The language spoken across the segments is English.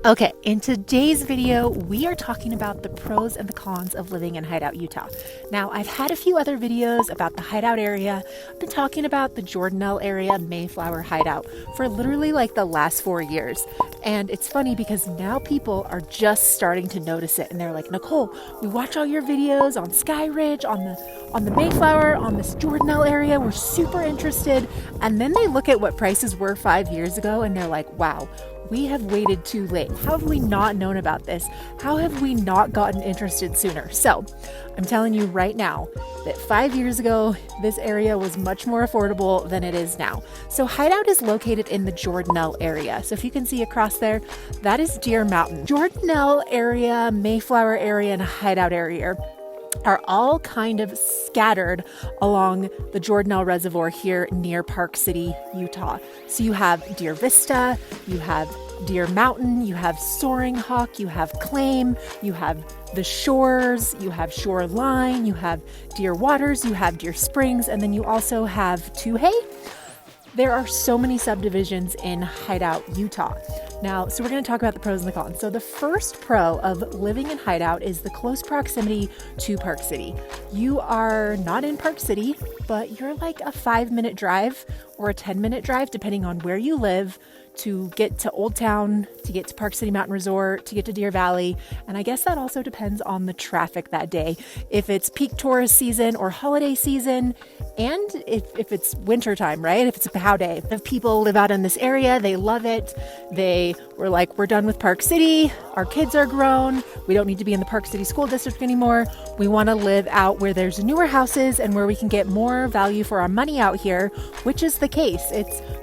Okay, in today's video, we are talking about the pros and the cons of living in Hideout, Utah. Now, I've had a few other videos about the Hideout area. I've been talking about the Jordanelle area, Mayflower Hideout, for literally like the last 4 years. And it's funny because now people are just starting to notice it. And they're like, Nicole, we watch all your videos on Sky Ridge, on the Mayflower, on this Jordanelle area. We're super interested. And then they look at what prices were 5 years ago and they're like, wow, we have waited too late. How have we not known about this? How have we not gotten interested sooner? So I'm telling you right now that 5 years ago, this area was much more affordable than it is now. So Hideout is located in the Jordanelle area. So if you can see across there, that is Deer Mountain. Jordanelle area, Mayflower area, and Hideout area are all kind of scattered along the Jordanelle Reservoir here near Park City, Utah. So you have Deer Vista, you have Deer Mountain, you have Soaring Hawk, you have Claim, you have the Shores, you have Shoreline, you have Deer Waters, you have Deer Springs, and then you also have Tuhey. There are so many subdivisions in Hideout, Utah. Now, so we're going to talk about the pros and the cons. So the first pro of living in Hideout is the close proximity to Park City. You are not in Park City, but you're like a 5-minute drive or a 10-minute drive, depending on where you live, to get to Old Town, to get to Park City Mountain Resort, to get to Deer Valley. And I guess that also depends on the traffic that day. If it's peak tourist season or holiday season, and if it's winter time, right? If it's a pow day. If people live out in this area, they love it. They were like, we're done with Park City. Our kids are grown. We don't need to be in the Park City School District anymore. We want to live out where there's newer houses and where we can get more value for our money out here, which is the case.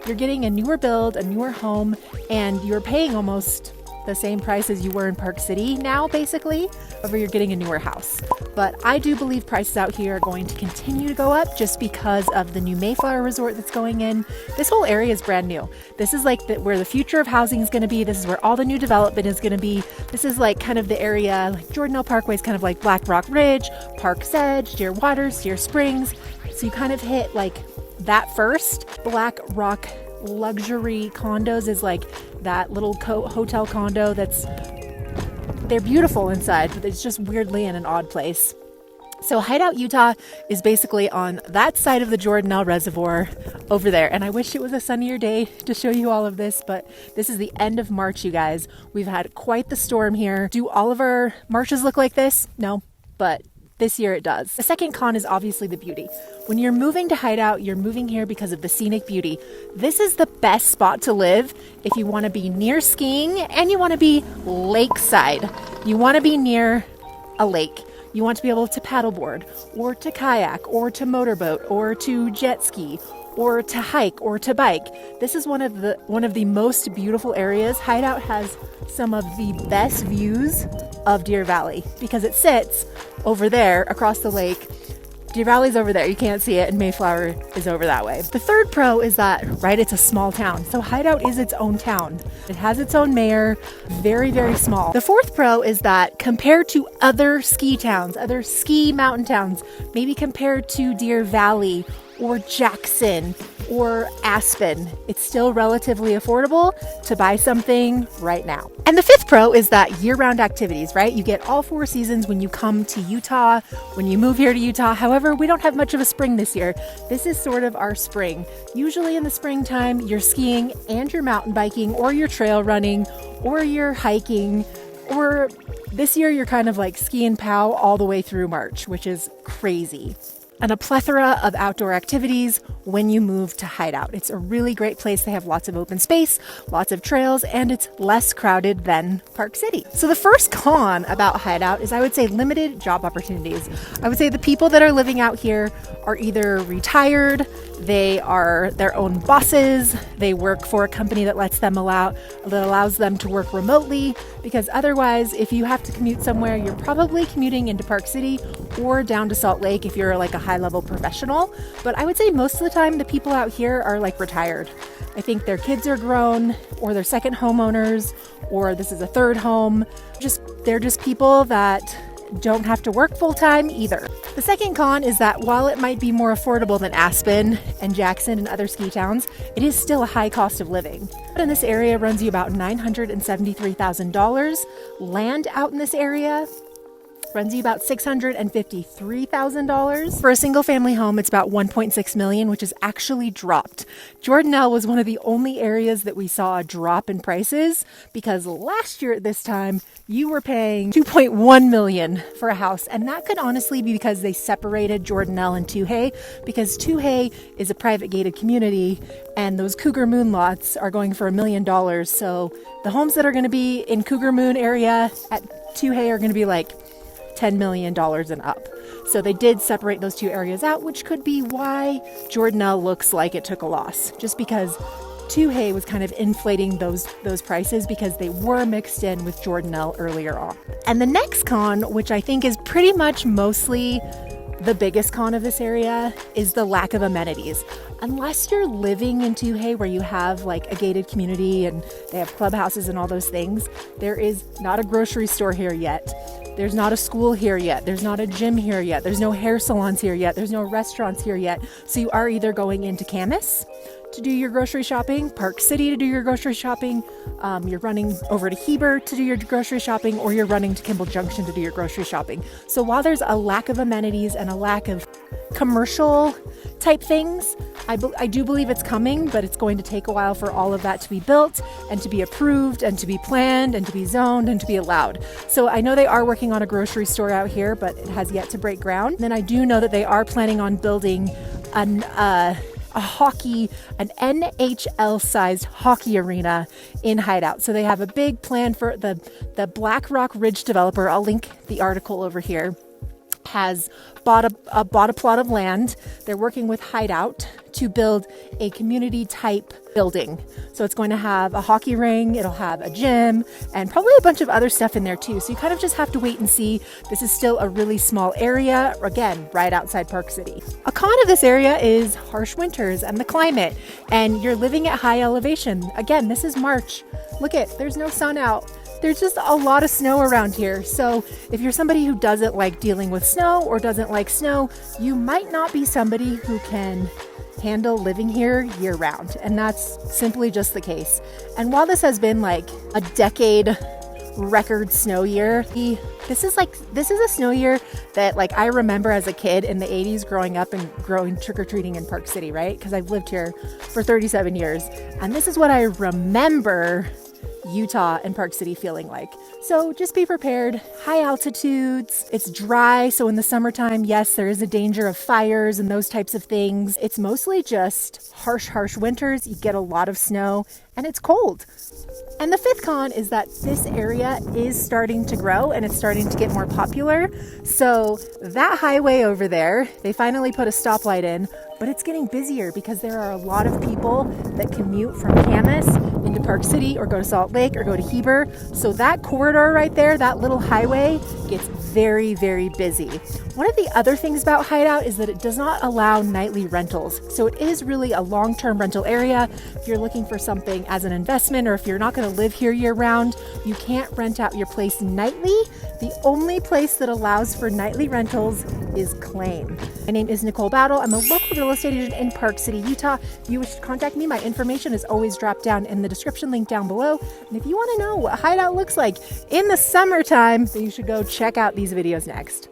You're getting a newer build, a newer home, and you're paying almost the same price as you were in Park City now, basically, over you're getting a newer house. But I do believe prices out here are going to continue to go up just because of the new Mayflower Resort that's going in. This whole area is brand new. This is like where the future of housing is going to be. This is where all the new development is going to be. This is like kind of the area, like Jordanelle Parkway is kind of like Black Rock Ridge, Park's Edge, Deer Waters, Deer Springs. So you kind of hit like that first. Black Rock luxury condos is like that little hotel condo they're beautiful inside, but it's just weirdly in an odd place. So Hideout, Utah is basically on that side of the Jordanelle Reservoir over there. And I wish it was a sunnier day to show you all of this, but this is the end of March, you guys. We've had quite the storm here. Do all of our Marches look like this? No, but this year it does. The second con is obviously the beauty. When you're moving to Hideout, you're moving here because of the scenic beauty. This is the best spot to live if you want to be near skiing and you want to be lakeside. You want to be near a lake. You want to be able to paddleboard or to kayak or to motorboat or to jet ski or to hike or to bike. This is one of the most beautiful areas. Hideout has some of the best views of Deer Valley because it sits over there across the lake. Deer Valley's over there. You can't see it, and Mayflower is over that way. The third pro is that, right, it's a small town. So Hideout is its own town. It has its own mayor, very, very small. The fourth pro is that compared to other ski towns, other ski mountain towns, maybe compared to Deer Valley or Jackson or Aspen, it's still relatively affordable to buy something right now. And the fifth pro is that year-round activities, right? You get all 4 seasons when you come to Utah, when you move here to Utah. However, we don't have much of a spring this year. This is sort of our spring. Usually in the springtime, you're skiing and you're mountain biking or you're trail running or you're hiking, or this year you're kind of like ski and pow all the way through March, which is crazy. And a plethora of outdoor activities when you move to Hideout. It's a really great place. They have lots of open space, lots of trails, and it's less crowded than Park City. So the first con about Hideout is, I would say, limited job opportunities. I would say the people that are living out here are either retired, they are their own bosses, they work for a company that allows them to work remotely, because otherwise, if you have to commute somewhere, you're probably commuting into Park City or down to Salt Lake if you're like a high-level professional. But I would say most of the time the people out here are like retired. I think their kids are grown, or they're second homeowners, or this is a third home. They're just people that don't have to work full-time either. The second con is that while it might be more affordable than Aspen and Jackson and other ski towns, it is still a high cost of living. But in this area runs you about $973,000. Land out in this area runs you about $653,000. For a single family home, it's about $1.6 million, which is actually dropped. Jordanelle was one of the only areas that we saw a drop in prices, because last year at this time, you were paying $2.1 million for a house. And that could honestly be because they separated Jordanelle and Toohey, because Toohey is a private gated community and those Cougar Moon lots are going for $1 million. So the homes that are going to be in Cougar Moon area at Toohey are going to be like $10 million and up. So they did separate those two areas out, which could be why Jordanelle looks like it took a loss, just because Toohey was kind of inflating those prices because they were mixed in with Jordanelle earlier on. And the next con, which I think is pretty much mostly the biggest con of this area, is the lack of amenities. Unless you're living in Toohey where you have like a gated community and they have clubhouses and all those things, there is not a grocery store here yet. There's not a school here yet. There's not a gym here yet. There's no hair salons here yet. There's no restaurants here yet. So you are either going into Camas to do your grocery shopping, Park City to do your grocery shopping, you're running over to Heber to do your grocery shopping, or you're running to Kimball Junction to do your grocery shopping. So while there's a lack of amenities and a lack of commercial type things, I do believe it's coming, but it's going to take a while for all of that to be built and to be approved and to be planned and to be zoned and to be allowed. So I know they are working on a grocery store out here, but it has yet to break ground. And then I do know that they are planning on building an NHL-sized hockey arena in Hideout. So they have a big plan for the Black Rock Ridge developer. I'll link the article over here. Has bought a plot of land. They're working with Hideout to build a community type building. So it's going to have a hockey ring, it'll have a gym, and probably a bunch of other stuff in there too. So you kind of just have to wait and see. This is still a really small area, again, right outside Park City. A con of this area is harsh winters and the climate, and you're living at high elevation. Again, this is March. Look there's no sun out. There's just a lot of snow around here. So if you're somebody who doesn't like dealing with snow or doesn't like snow, you might not be somebody who can handle living here year round. And that's simply just the case. And while this has been like a decade record snow year, this is a snow year that like I remember as a kid in the 80s growing up and growing trick-or-treating in Park City, right? Because I've lived here for 37 years. And this is what I remember Utah and Park City feeling like. So just be prepared. High altitudes, it's dry. So in the summertime, yes, there is a danger of fires and those types of things. It's mostly just harsh winters. You get a lot of snow and it's cold. And the fifth con is that this area is starting to grow and it's starting to get more popular. So that highway over there, they finally put a stoplight in, but it's getting busier because there are a lot of people that commute from Camas into Park City or go to Salt Lake or go to Heber. So that corridor right there, that little highway, gets very, very busy. One of the other things about Hideout is that it does not allow nightly rentals. So it is really a long-term rental area. If you're looking for something as an investment, or if you're not going to live here year round, you can't rent out your place nightly. The only place that allows for nightly rentals is Claim. My name is Nicole Bowdle. I'm a local real estate agent in Park City, Utah. If you wish to contact me, my information is always dropped down in the description link down below. And if you want to know what Hideout looks like in the summertime, then you should go check out these videos next.